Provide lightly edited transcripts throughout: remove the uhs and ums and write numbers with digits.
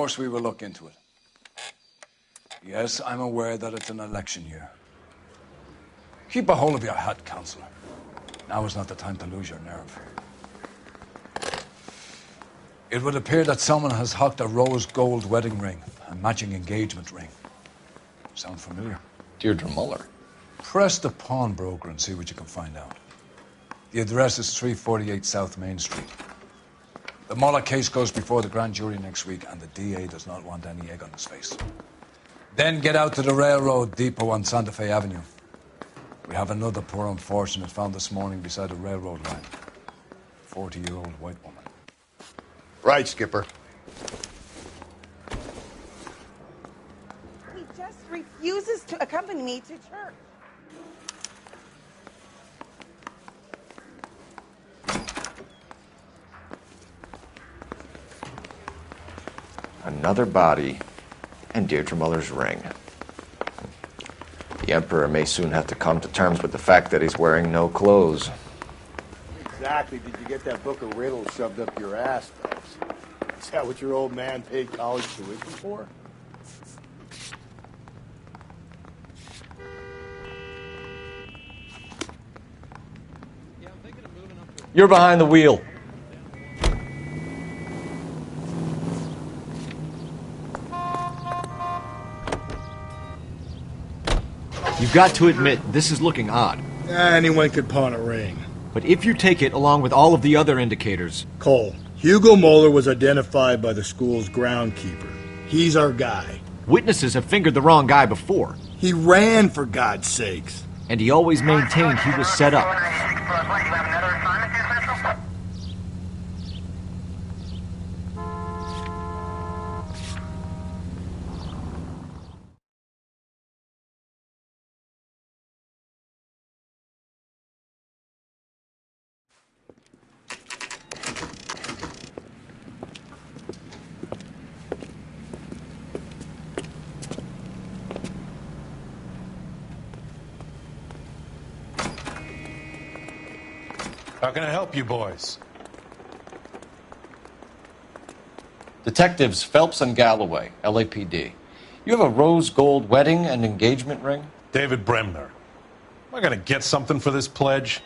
course we will look into it. Yes, I'm aware that it's an election year. Keep a hold of your hat, Councillor. Now is not the time to lose your nerve. It would appear that someone has hocked a rose gold wedding ring, a matching engagement ring. Sound familiar? Deirdre Muller. Press the pawnbroker and see what you can find out. The address is 348 South Main Street. The Muller case goes before the grand jury next week, and the DA does not want any egg on his face. Then get out to the railroad depot on Santa Fe Avenue. We have another poor unfortunate found this morning beside a railroad line. 40-year-old white woman. Right, Skipper. He just refuses to accompany me to church. Another body, and Deirdre Muller's ring. The Emperor may soon have to come to terms with the fact that he's wearing no clothes. Exactly did you get that book of riddles shoved up your ass, Phelps? Is that what your old man paid college tuition for? You're behind the wheel. You've got to admit, this is looking odd. Anyone could pawn a ring. But if you take it along with all of the other indicators... Cole, Hugo Moeller was identified by the school's groundkeeper. He's our guy. Witnesses have fingered the wrong guy before. He ran, for God's sakes. And he always maintained he was set up. How can I help you boys? Detectives Phelps and Galloway, LAPD. You have a rose gold wedding and engagement ring? David Bremner. Am I going to get something for this pledge?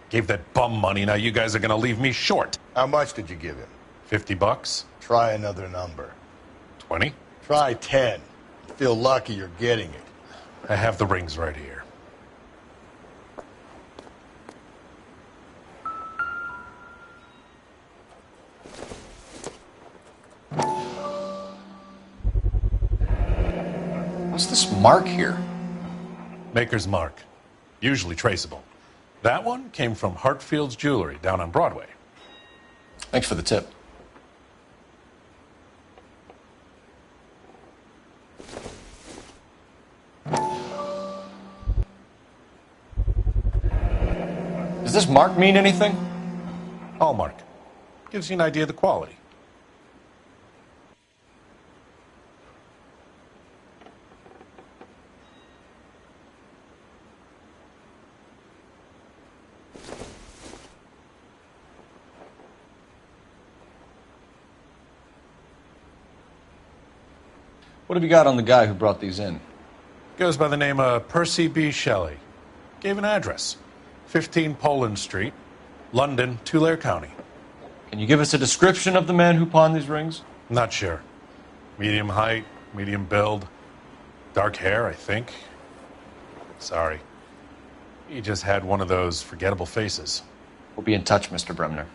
Gave that bum money, now you guys are going to leave me short. How much did you give him? $50? Try another number. 20? Try 10. Feel lucky you're getting it. I have the rings right here. What's this mark here? Maker's mark. Usually traceable. That one came from Hartfield's Jewelry down on Broadway. Thanks for the tip. Does this mark mean anything? Hallmark. Gives you an idea of the quality. What have you got on the guy who brought these in? Goes by the name of Percy B. Shelley. Gave an address. 15 Poland Street, London, Tulare County. Can you give us a description of the man who pawned these rings? Not sure. Medium height, medium build. Dark hair, I think. Sorry. He just had one of those forgettable faces. We'll be in touch, Mr. Bremner.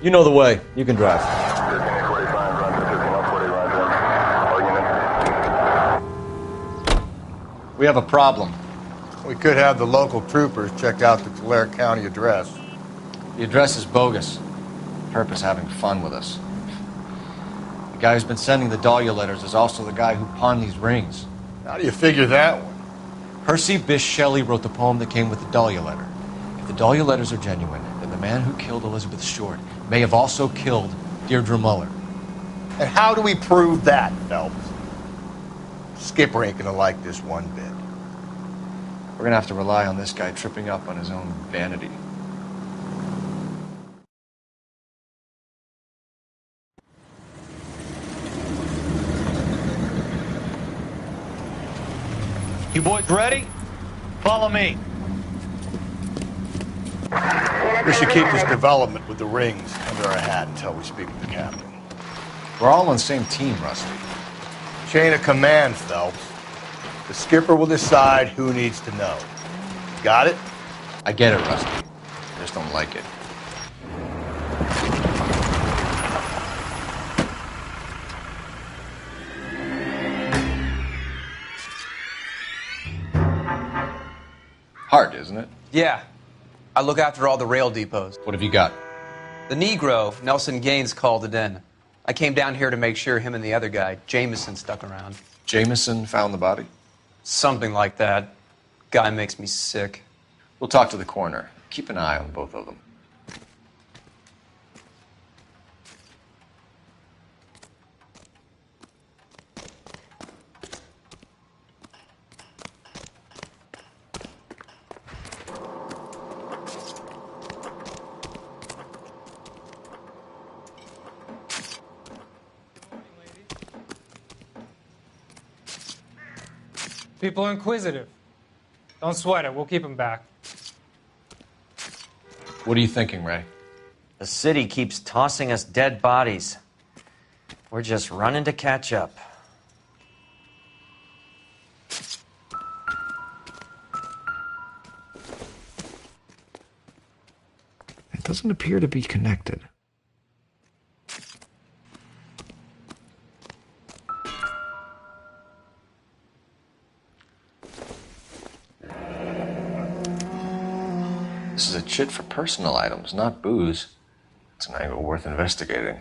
You know the way. You can drive. We have a problem. We could have the local troopers check out the Tulare County address. The address is bogus. Perp is having fun with us. The guy who's been sending the Dahlia letters is also the guy who pawned these rings. How do you figure that one? Percy Bysshe Shelley wrote the poem that came with the Dahlia letter. If the Dahlia letters are genuine, then the man who killed Elizabeth Short may have also killed Deirdre Muller. And how do we prove that, Phelps? Skipper ain't gonna like this one bit. We're gonna have to rely on this guy tripping up on his own vanity. You boys ready? Follow me. We should keep this development with the rings under our hat until we speak with the captain. We're all on the same team, Rusty. Chain of command, Phelps. The skipper will decide who needs to know. Got it? I get it, Rusty. I just don't like it. Hard, isn't it? Yeah. I look after all the rail depots. What have you got? The Negro, Nelson Gaines, called it in. I came down here to make sure him and the other guy, Jameson, stuck around. Jameson found the body? Something like that. Guy makes me sick. We'll talk to the coroner. Keep an eye on both of them. People are inquisitive. Don't sweat it. We'll keep them back. What are you thinking, Ray? The city keeps tossing us dead bodies. We're just running to catch up. It doesn't appear to be connected. This is a chit for personal items, not booze. It's an angle worth investigating.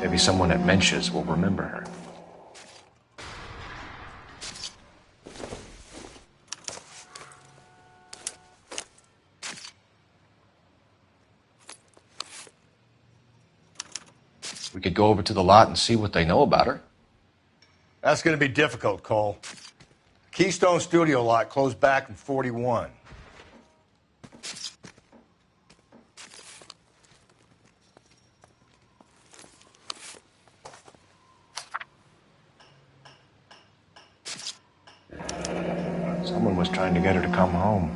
Maybe someone at Mensch's will remember her. We could go over to the lot and see what they know about her. That's going to be difficult, Cole. Keystone Studio lot closed back in 41. Someone was trying to get her to come home.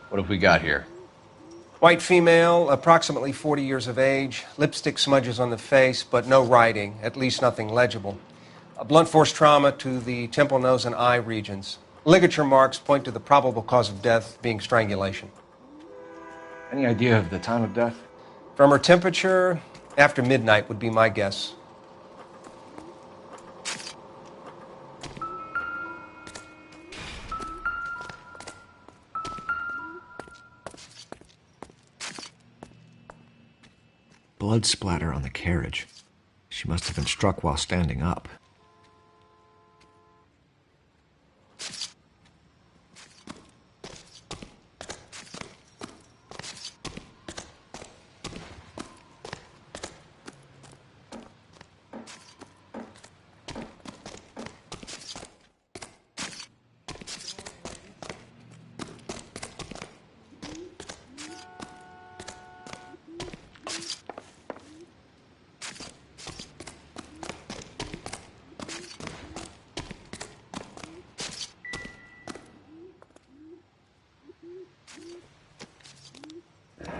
What have we got here? White female, approximately 40 years of age, lipstick smudges on the face, but no writing, at least nothing legible. A blunt force trauma to the temple, nose, and eye regions. Ligature marks point to the probable cause of death being strangulation. Any idea of the time of death? From her temperature, after midnight would be my guess. Blood splatter on the carriage. She must have been struck while standing up.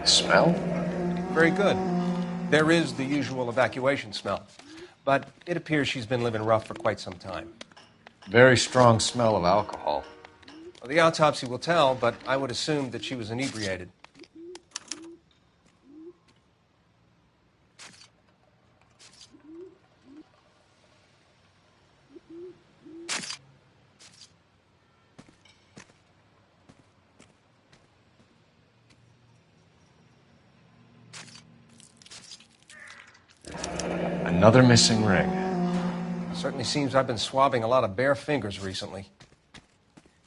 Smell? Very good. There is the usual evacuation smell, but it appears she's been living rough for quite some time. Very strong smell of alcohol. Well, the autopsy will tell, but I would assume that she was inebriated. Another missing ring. Certainly seems I've been swabbing a lot of bare fingers recently.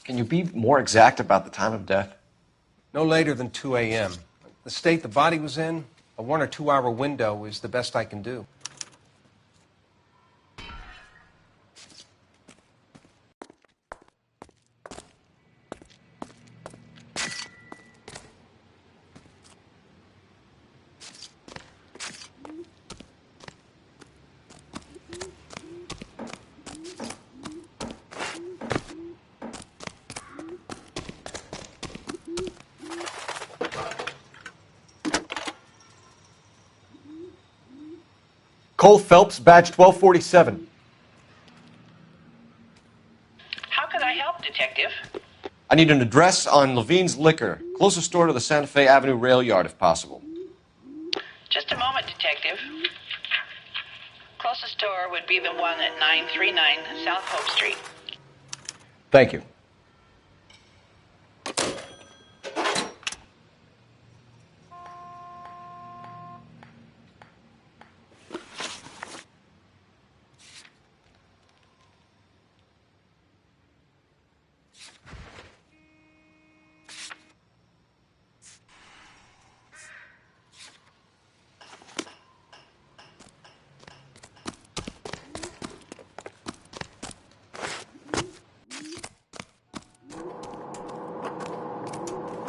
Can you be more exact about the time of death? No later than 2 a.m. The state the body was in, a 1 or 2 hour window is the best I can do. Cole Phelps, badge 1247. How can I help, Detective? I need an address on Levine's Liquor, closest store to the Santa Fe Avenue rail yard, if possible. Just a moment, Detective. Closest store would be the one at 939 South Hope Street. Thank you.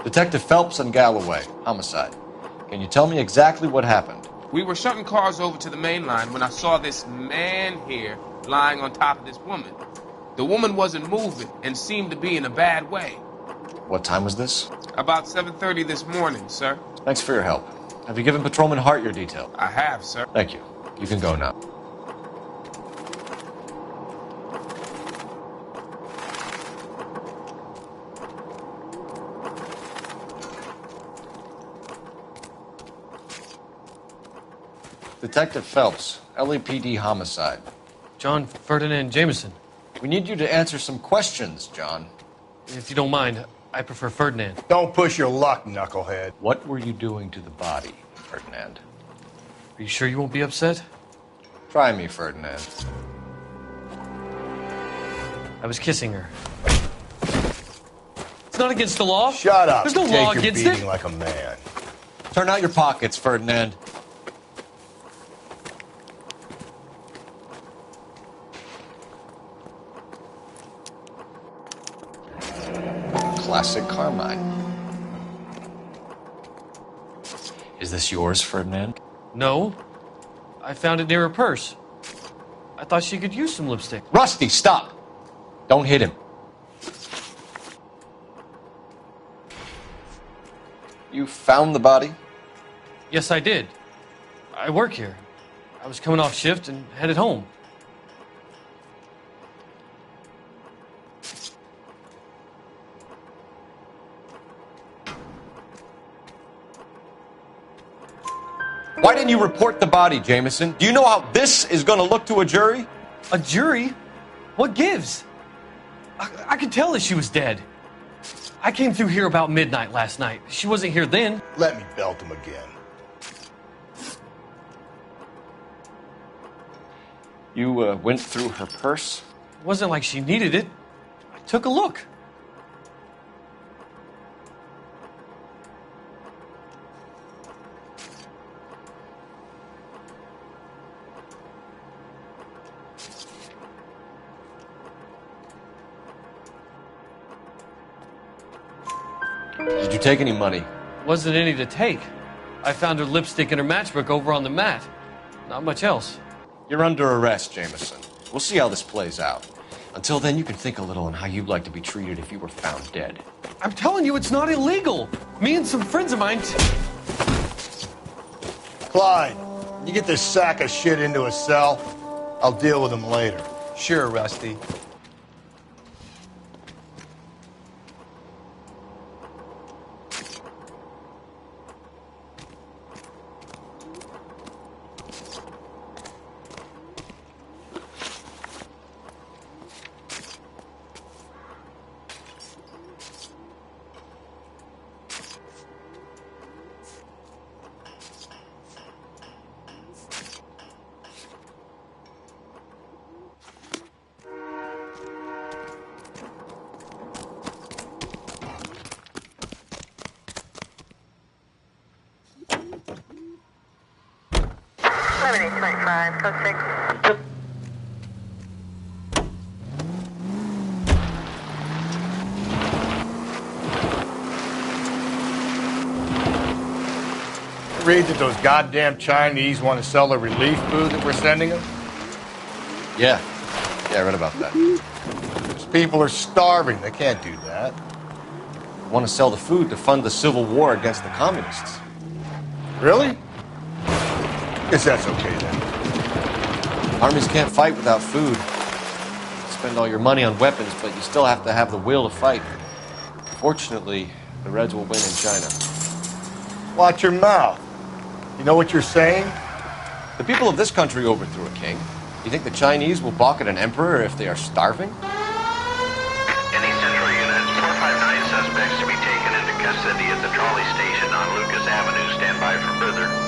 Detective Phelps and Galloway, homicide. Can you tell me exactly what happened? We were shunting cars over to the main line when I saw this man here lying on top of this woman. The woman wasn't moving and seemed to be in a bad way. What time was this? About 7:30 this morning, sir. Thanks for your help. Have you given Patrolman Hart your detail? I have, sir. Thank you. You can go now. Detective Phelps, LAPD homicide. John Ferdinand Jameson. We need you to answer some questions, John. If you don't mind, I prefer Ferdinand. Don't push your luck, knucklehead. What were you doing to the body, Ferdinand? Are you sure you won't be upset? Try me, Ferdinand. I was kissing her. It's not against the law. Shut up. There's no Take law your against beating it. like a man. Turn out your pockets, Ferdinand. Classic Carmine. Is this yours, Ferdinand? No. I found it near her purse. I thought she could use some lipstick. Rusty, stop! Don't hit him. You found the body? Yes, I did. I work here. I was coming off shift and headed home. Why didn't you report the body, Jameson? Do you know how this is going to look to a jury? A jury? What gives? I could tell that she was dead. I came through here about midnight last night. She wasn't here then. Let me belt him again. You went through her purse? It wasn't like she needed it. I took a look. Did you take any money? Wasn't any to take. I found her lipstick and her matchbook over on the mat. Not much else. You're under arrest, Jameson. We'll see how this plays out. Until then, you can think a little on how you'd like to be treated if you were found dead. I'm telling you, it's not illegal. Me and some friends of mine... Clyde, you get this sack of shit into a cell. I'll deal with him later. Sure, Rusty. Read that those goddamn Chinese want to sell the relief food that we're sending them? Yeah, I read about that. Those people are starving. They can't do that. Want to sell the food to fund the civil war against the communists. Really? Guess that's okay then. Armies can't fight without food. You spend all your money on weapons, but you still have to have the will to fight. Fortunately, the Reds will win in China. Watch your mouth. You know what you're saying? The people of this country overthrew a king. You think the Chinese will balk at an emperor if they are starving? Any Central unit, 459 suspects to be taken into custody at the trolley station on Lucas Avenue. Stand by for further.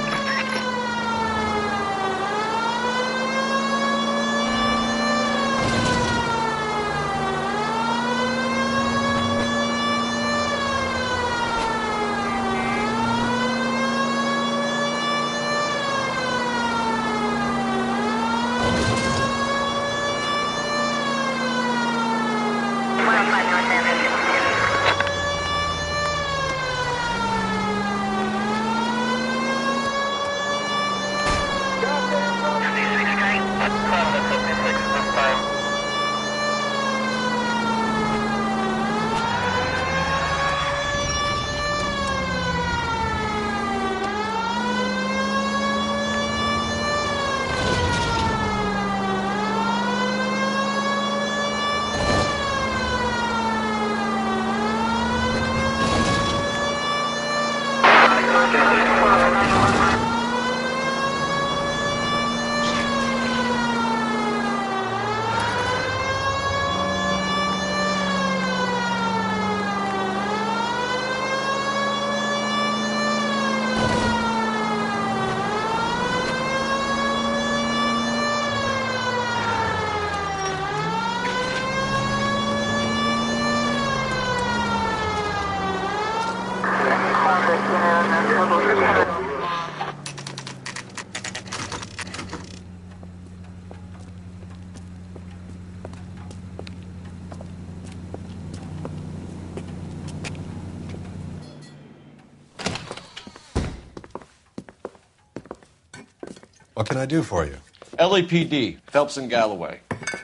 What can I do for you? LAPD, Phelps and Galloway.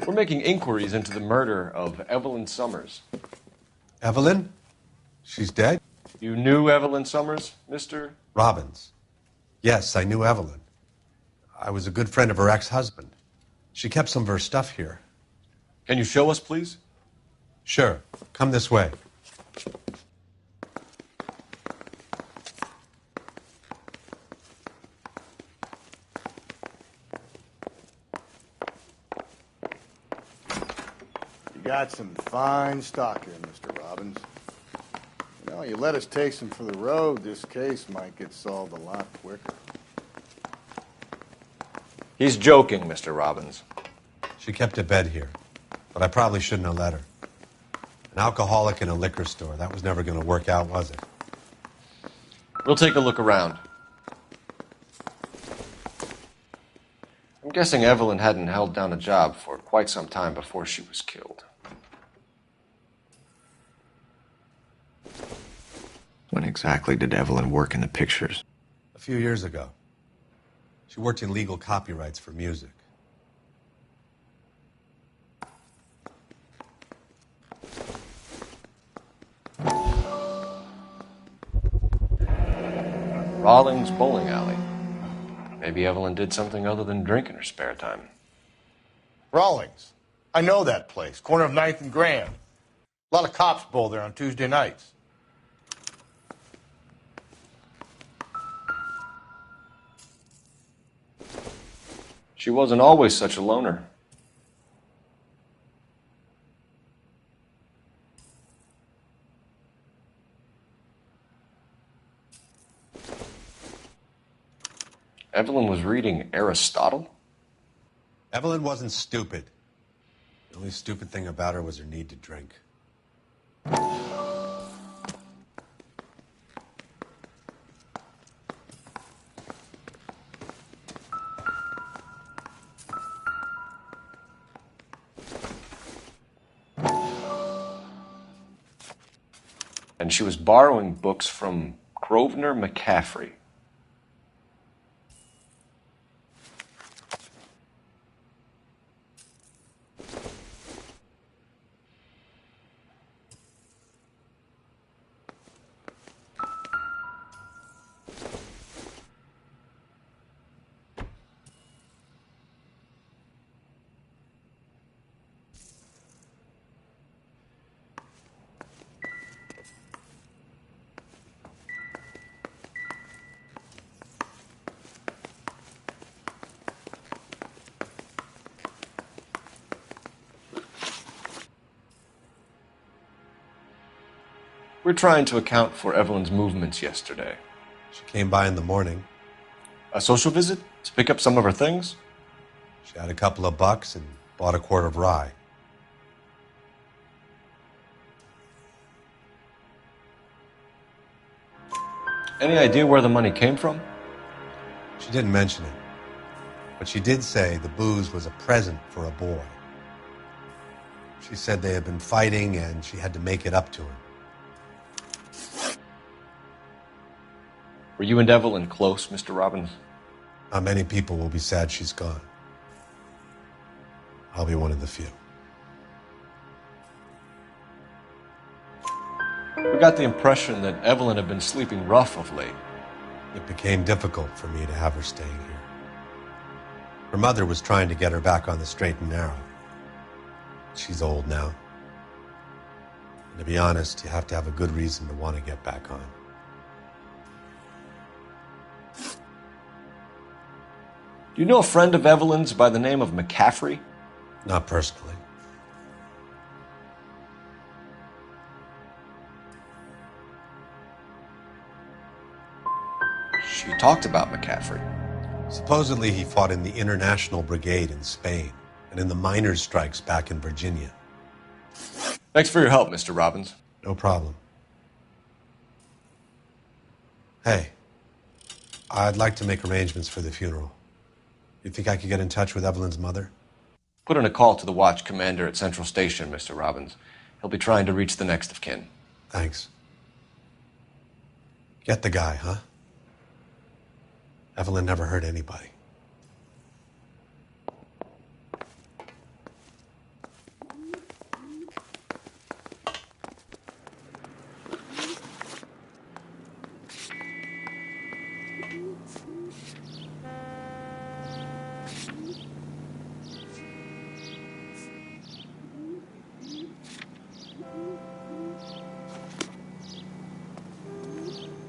We're making inquiries into the murder of Evelyn Summers. Evelyn? She's dead? You knew Evelyn Summers, Mr. Robbins. Yes, I knew Evelyn. I was a good friend of her ex-husband. She kept some of her stuff here. Can you show us, please? Sure. Come this way. You got some fine stock here, Mr. Robbins. You know, you let us take some for the road, this case might get solved a lot quicker. He's joking, Mr. Robbins. She kept a bed here, but I probably shouldn't have let her. An alcoholic in a liquor store. That was never going to work out, was it? We'll take a look around. I'm guessing Evelyn hadn't held down a job for quite some time before she was killed. When exactly did Evelyn work in the pictures? A few years ago. She worked in legal copyrights for music. Rawlings Bowling Alley. Maybe Evelyn did something other than drink in her spare time. Rawlings. I know that place. Corner of 9th and Grand. A lot of cops bowl there on Tuesday nights. She wasn't always such a loner. Evelyn was reading Aristotle? Evelyn wasn't stupid. The only stupid thing about her was her need to drink. And she was borrowing books from Grosvenor McCaffrey. We're trying to account for Evelyn's movements yesterday. She came by in the morning. A social visit? To pick up some of her things? She had a couple of bucks and bought a quart of rye. Any idea where the money came from? She didn't mention it, but she did say the booze was a present for a boy. She said they had been fighting and she had to make it up to him. Were you and Evelyn close, Mr. Robbins? Not many people will be sad she's gone. I'll be one of the few. We got the impression that Evelyn had been sleeping rough of late. It became difficult for me to have her staying here. Her mother was trying to get her back on the straight and narrow. She's old now. And to be honest, you have to have a good reason to want to get back on. Do you know a friend of Evelyn's by the name of McCaffrey? Not personally. She talked about McCaffrey. Supposedly he fought in the International Brigade in Spain and in the miners' strikes back in Virginia. Thanks for your help, Mr. Robbins. No problem. Hey, I'd like to make arrangements for the funeral. You think I could get in touch with Evelyn's mother? Put in a call to the watch commander at Central Station, Mr. Robbins. He'll be trying to reach the next of kin. Thanks. Get the guy, huh? Evelyn never hurt anybody.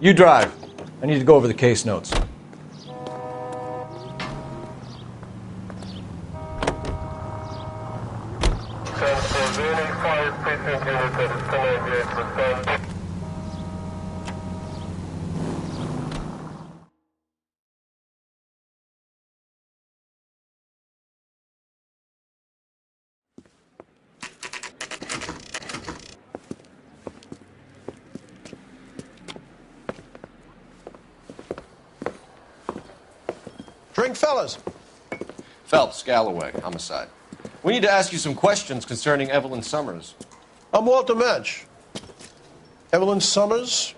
You drive. I need to go over the case notes. Drink, fellas. Phelps, Galloway, homicide. We need to ask you some questions concerning Evelyn Summers. I'm Walter Mensch. Evelyn Summers,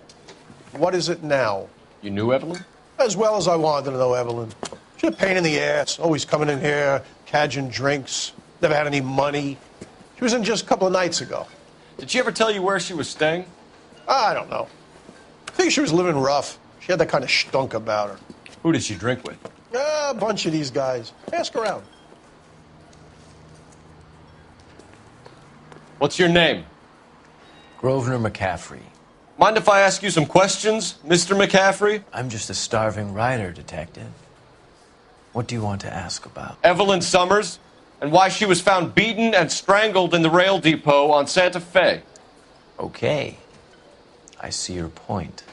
what is it now? You knew Evelyn? As well as I wanted to know Evelyn. She's a pain in the ass, always coming in here, cadging drinks, never had any money. She was in just a couple of nights ago. Did she ever tell you where she was staying? I don't know. I think she was living rough. She had that kind of stunk about her. Who did she drink with? A bunch of these guys. Ask around. What's your name? Grosvenor McCaffrey. Mind if I ask you some questions, Mr. McCaffrey? I'm just a starving writer, Detective. What do you want to ask about? Evelyn Summers, and why she was found beaten and strangled in the rail depot on Santa Fe. Okay. I see your point.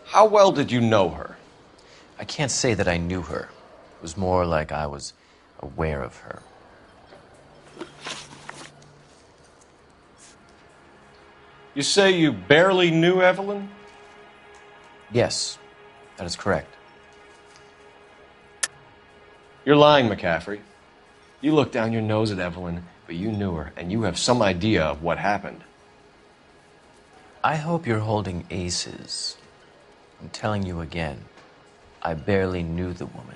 How well did you know her? I can't say that I knew her. It was more like I was aware of her. You say you barely knew Evelyn? Yes, that is correct. You're lying, McCaffrey. You looked down your nose at Evelyn, but you knew her, and you have some idea of what happened. I hope you're holding aces. I'm telling you again, I barely knew the woman.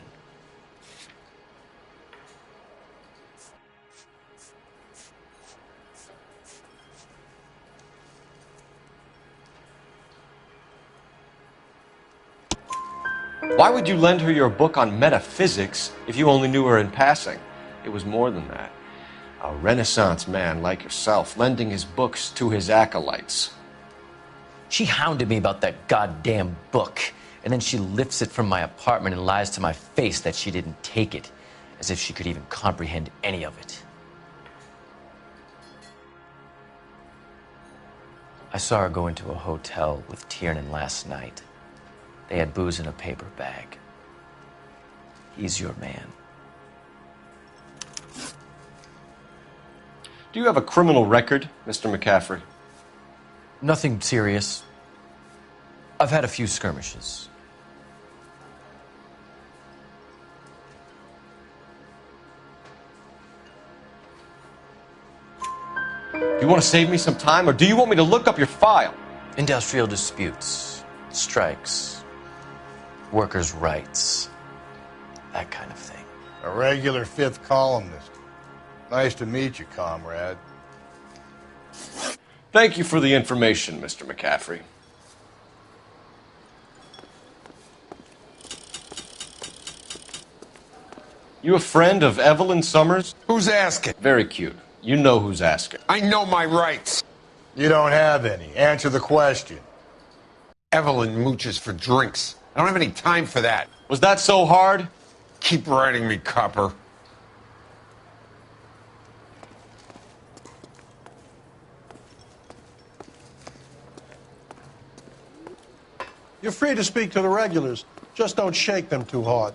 Why would you lend her your book on metaphysics if you only knew her in passing? It was more than that. A Renaissance man like yourself lending his books to his acolytes. She hounded me about that goddamn book, and then she lifts it from my apartment and lies to my face that she didn't take it, as if she could even comprehend any of it. I saw her go into a hotel with Tiernan last night. They had booze in a paper bag. He's your man. Do you have a criminal record, Mr. McCaffrey? Nothing serious. I've had a few skirmishes. Do you want to save me some time, or do you want me to look up your file? Industrial disputes, strikes, workers' rights, that kind of thing. A regular fifth columnist. Nice to meet you, comrade. Thank you for the information, Mr. McCaffrey. You a friend of Evelyn Summers? Who's asking? Very cute. You know who's asking. I know my rights. You don't have any. Answer the question. Evelyn mooches for drinks. I don't have any time for that. Was that so hard? Keep writing me, copper. You're free to speak to the regulars. Just don't shake them too hard.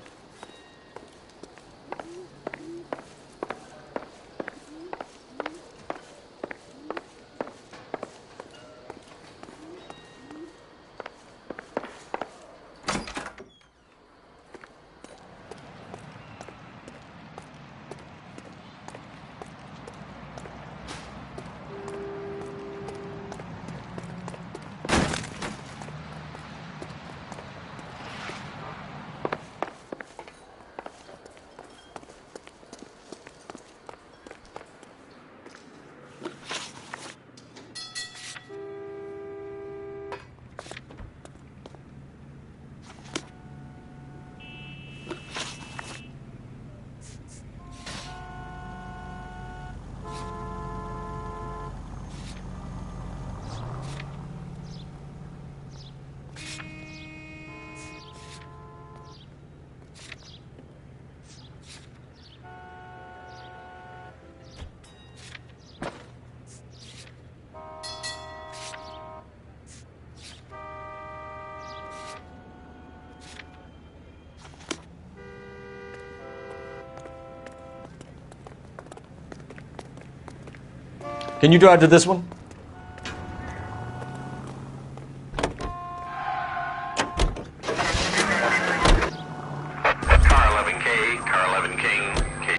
Can you drive to this one? Car 11K, car 11 King, K.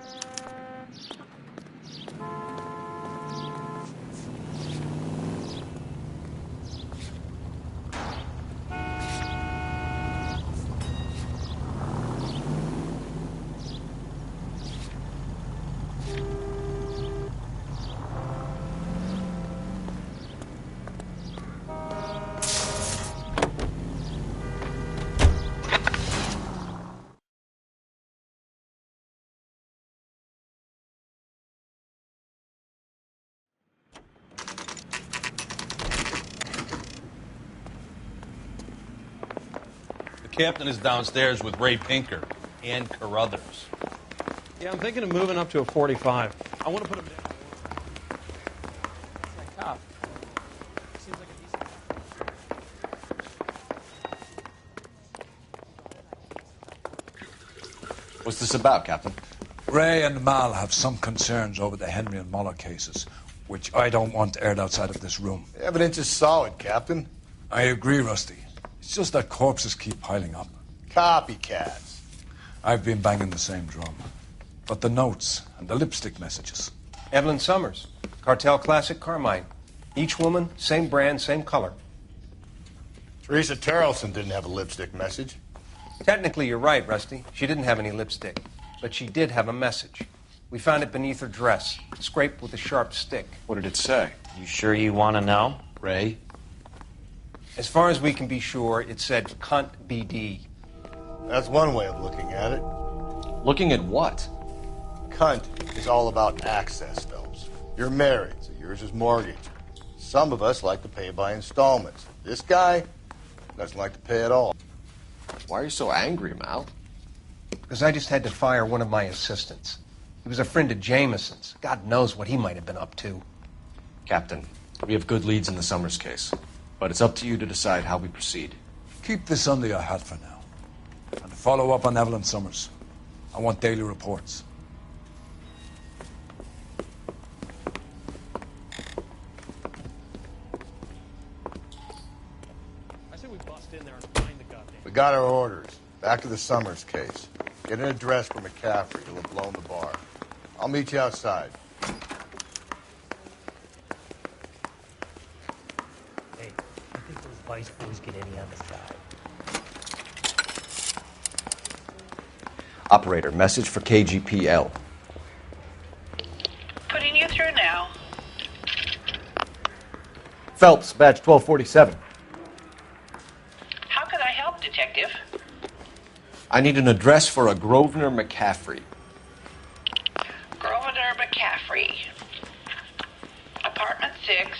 captain is downstairs with Ray Pinker and Carruthers. Yeah, I'm thinking of moving up to a 45. I want to put him down. Cop. Seems like a decent What's this about, Captain? Ray and Mal have some concerns over the Henry and Muller cases, which I don't want aired outside of this room. The evidence is solid, Captain. I agree, Rusty. It's just that corpses keep piling up. Copycats. I've been banging the same drum. But the notes and the lipstick messages. Evelyn Summers, Cartel Classic Carmine. Each woman, same brand, same color. Teresa Terrelson didn't have a lipstick message. Technically, you're right, Rusty. She didn't have any lipstick. But she did have a message. We found it beneath her dress, scraped with a sharp stick. What did it say? You sure you want to know? Ray? As far as we can be sure, it said cunt BD. That's one way of looking at it. Looking at what? Cunt is all about access, Phelps. You're married, so yours is mortgage. Some of us like to pay by installments. This guy doesn't like to pay at all. Why are you so angry, Mal? Because I just had to fire one of my assistants. He was a friend of Jameson's. God knows what he might have been up to. Captain, we have good leads in the Summers case, but it's up to you to decide how we proceed. Keep this under your hat for now. And follow up on Evelyn Summers. I want daily reports. I say we bust in there and find the goddamn. We got our orders. Back to the Summers case. Get an address for McCaffrey. He'll have blown the bar. I'll meet you outside. Hey, you think those Vice boys get any on this guy? Operator, message for KGPL. Putting you through now. Phelps, badge 1247. How can I help, Detective? I need an address for a Grosvenor McCaffrey. Grosvenor McCaffrey. Apartment 6,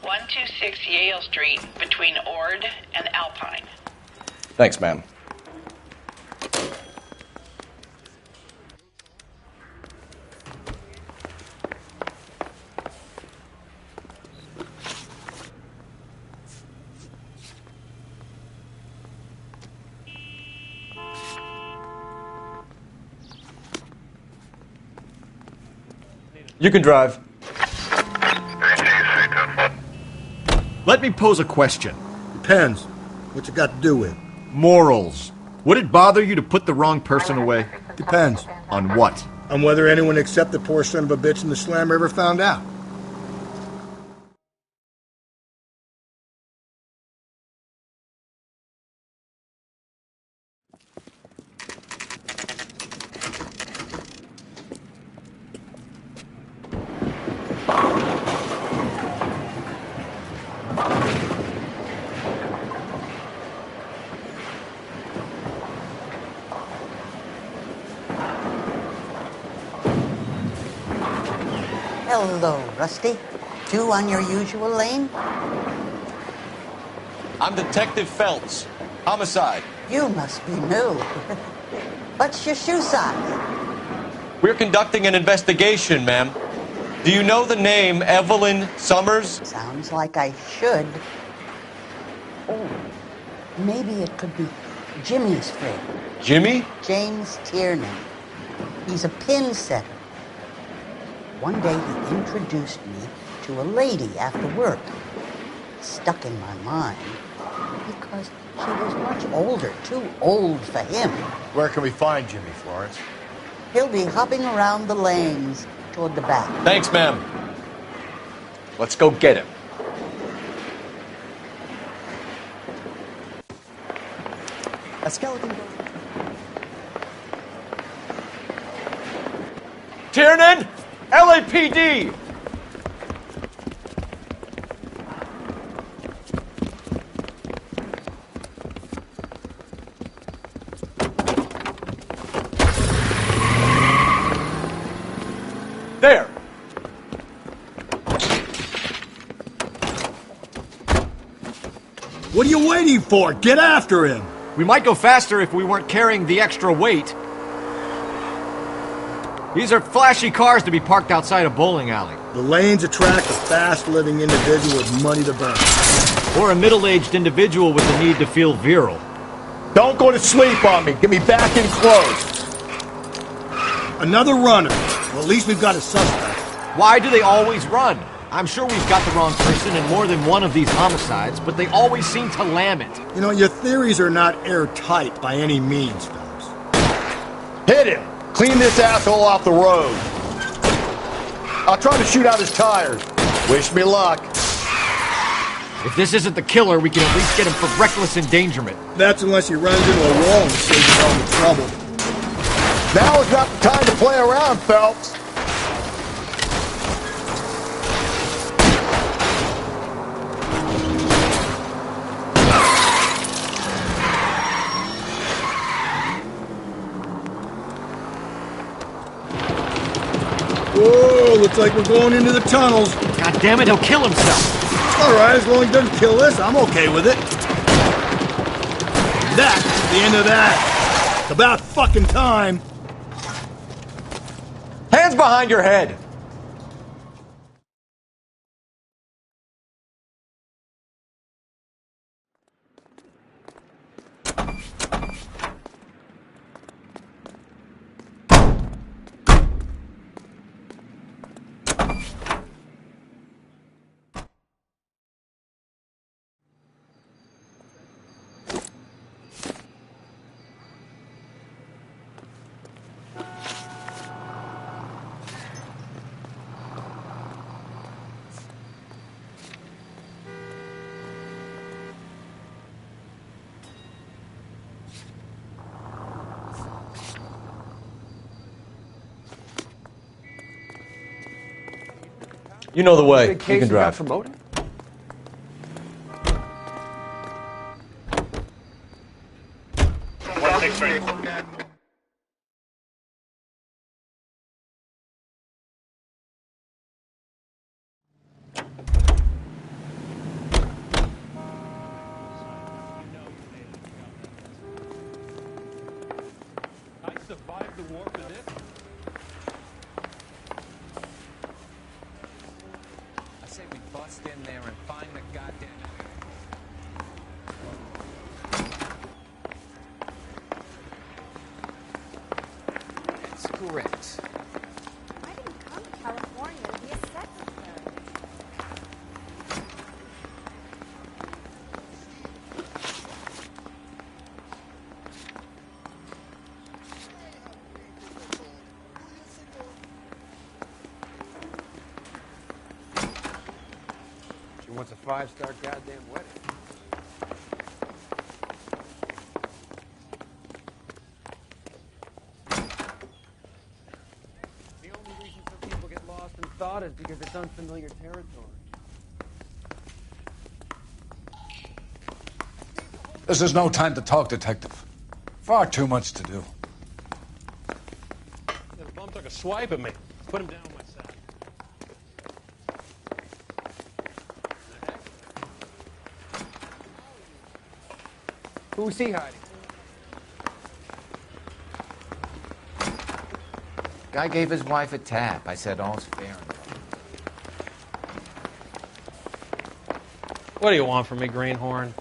126 Yale Street, between Ord and Alpine. Thanks, ma'am. You can drive. Let me pose a question. Depends. What's it got to do with? Morals. Would it bother you to put the wrong person away? Depends. On what? On whether anyone except the poor son of a bitch in the slammer ever found out. Hello, Rusty. Two on your usual lane? I'm Detective Phelps. Homicide. You must be new. What's your shoe size? We're conducting an investigation, ma'am. Do you know the name Evelyn Summers? Sounds like I should. Oh, maybe it could be Jimmy's friend. Jimmy? James Tiernan. He's a pin setter. One day he introduced me to a lady after work. It stuck in my mind because she was much older, too old for him. Where can we find Jimmy, Florence? He'll be hopping around the lanes toward the back. Thanks, ma'am. Let's go get him. A skeleton. Tiernan! LAPD! There! What are you waiting for? Get after him! We might go faster if we weren't carrying the extra weight. These are flashy cars to be parked outside a bowling alley. The lanes attract a fast-living individual with money to burn. Or a middle-aged individual with the need to feel virile. Don't go to sleep on me. Get me back in close. Another runner. Well, at least we've got a suspect. Why do they always run? I'm sure we've got the wrong person in more than one of these homicides, but they always seem to lam it. You know, your theories are not airtight by any means, Phelps. Hit him! Clean this asshole off the road. I'll try to shoot out his tires. Wish me luck. If this isn't the killer, we can at least get him for reckless endangerment. That's unless he runs into a wall and saves you all the trouble. Now is not the time to play around, Phelps. Whoa, looks like we're going into the tunnels. God damn it, he'll kill himself. All right, as long as he doesn't kill us, I'm okay with it. That's the end of that. It's about fucking time. Hands behind your head. You know the way. You can drive. Promoted? In there and find the goddamn. That's correct. I didn't come to California to be a secretary. She wants a 5-star goddamn wedding. The only reason some people get lost in thought is because it's unfamiliar territory. This is no time to talk, Detective. Far too much to do. The bum took a swipe at me. Put him down on my side. Who's he hiding? Guy gave his wife a tap. I said all's fair in love. What do you want from me, Greenhorn?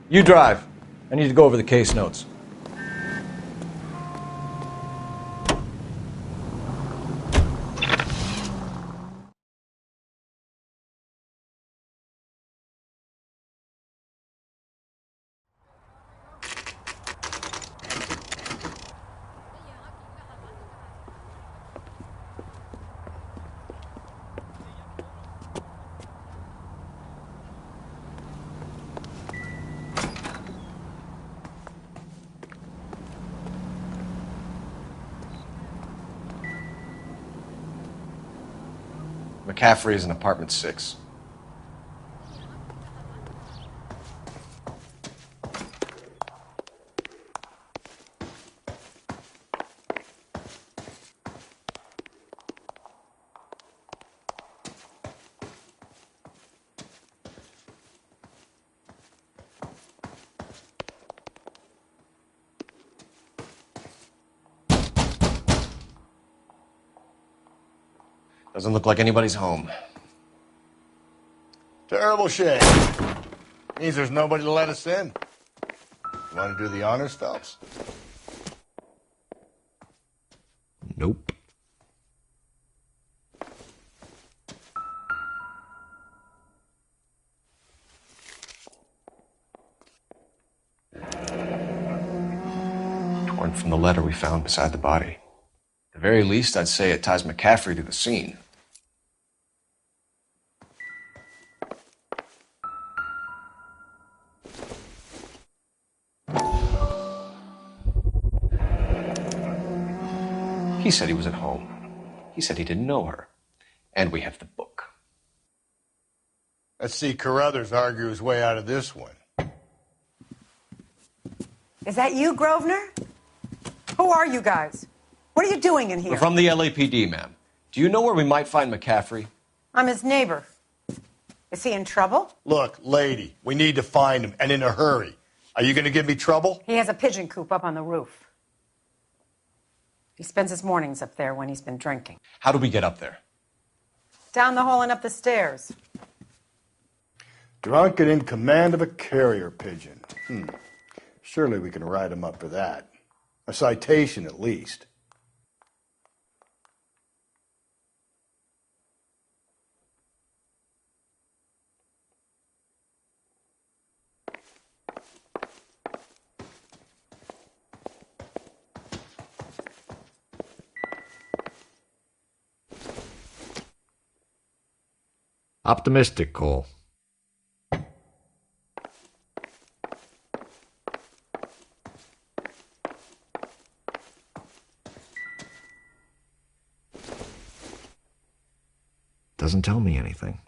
You drive. I need to go over the case notes. McCaffrey is in apartment 6. Doesn't look like anybody's home. Terrible shame. Means there's nobody to let us in. You want to do the honors, Phelps? Nope. Torn from the letter we found beside the body. At the very least, I'd say it ties McCaffrey to the scene. He said he was at home. He said he didn't know her. And we have the book. Let's see Carruthers argue his way out of this one. Is that you, Grosvenor? Who are you guys? What are you doing in here? We're from the LAPD, ma'am. Do you know where we might find McCaffrey? I'm his neighbor. Is he in trouble? Look, lady, we need to find him, and in a hurry. Are you going to give me trouble? He has a pigeon coop up on the roof. He spends his mornings up there when he's been drinking. How do we get up there? Down the hall and up the stairs. Drunk and in command of a carrier pigeon. Surely we can write him up for that. A citation, at least. Optimistic, Cole. Doesn't tell me anything.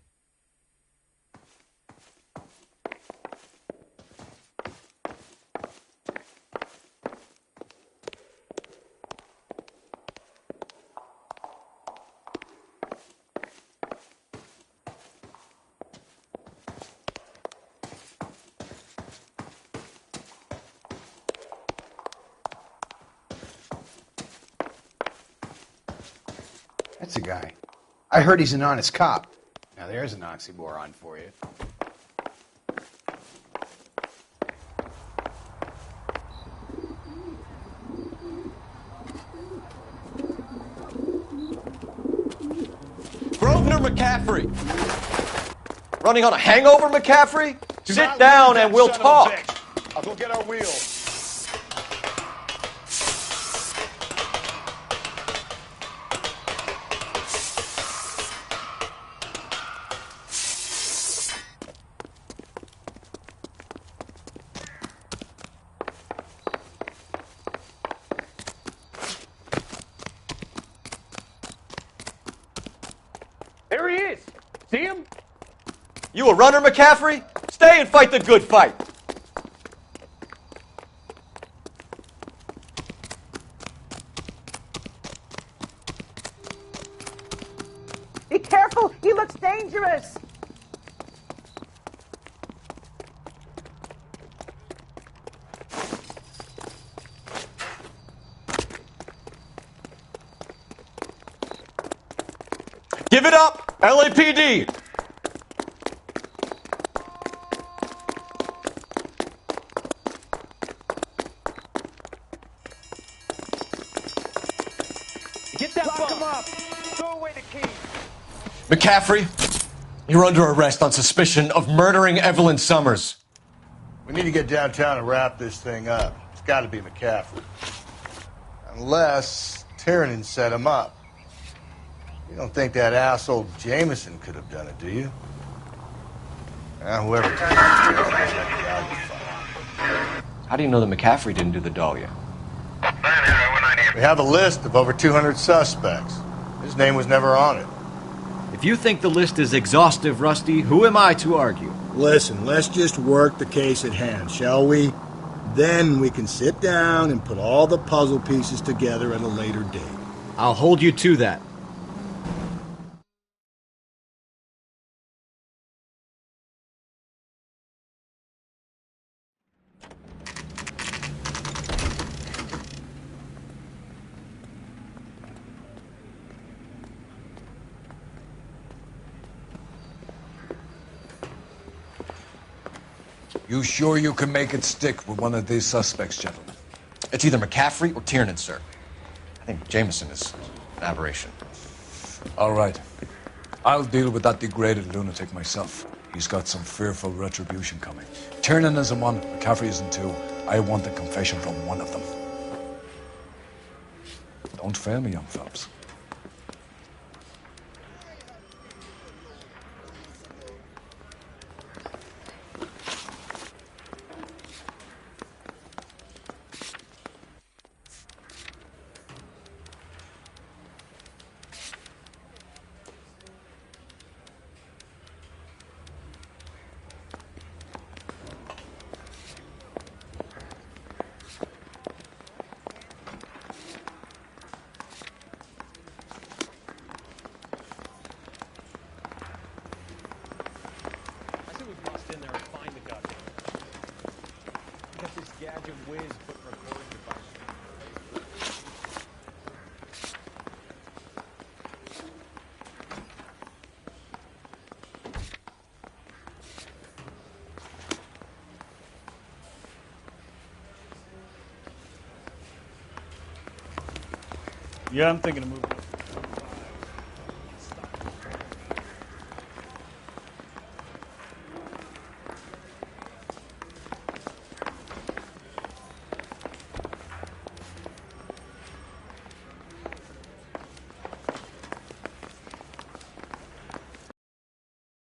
That's a guy. I heard he's an honest cop. Now there's an oxymoron for you. Grosvenor McCaffrey! Running on a hangover, McCaffrey? Sit down and we'll talk. I'll go get our wheels. There he is. See him? You a runner, McCaffrey? Stay and fight the good fight. Be careful! He looks dangerous! Give it up, LAPD! Get that Lock him up! Throw away the key! McCaffrey, you're under arrest on suspicion of murdering Evelyn Summers. We need to get downtown and wrap this thing up. It's got to be McCaffrey. Unless Tiernan set him up. You don't think that asshole Jameson could have done it, do you? Whoever. How do you know that McCaffrey didn't do the Dahlia? We have a list of over 200 suspects. His name was never on it. If you think the list is exhaustive, Rusty, who am I to argue? Listen, let's just work the case at hand, shall we? Then we can sit down and put all the puzzle pieces together at a later date. I'll hold you to that. You sure you can make it stick with one of these suspects, gentlemen? It's either McCaffrey or Tiernan, sir. I think Jameson is an aberration. All right. I'll deal with that degraded lunatic myself. He's got some fearful retribution coming. Tiernan isn't one, McCaffrey isn't two. I want a confession from one of them. Don't fail me, young fellas. Yeah, I'm thinking of moving.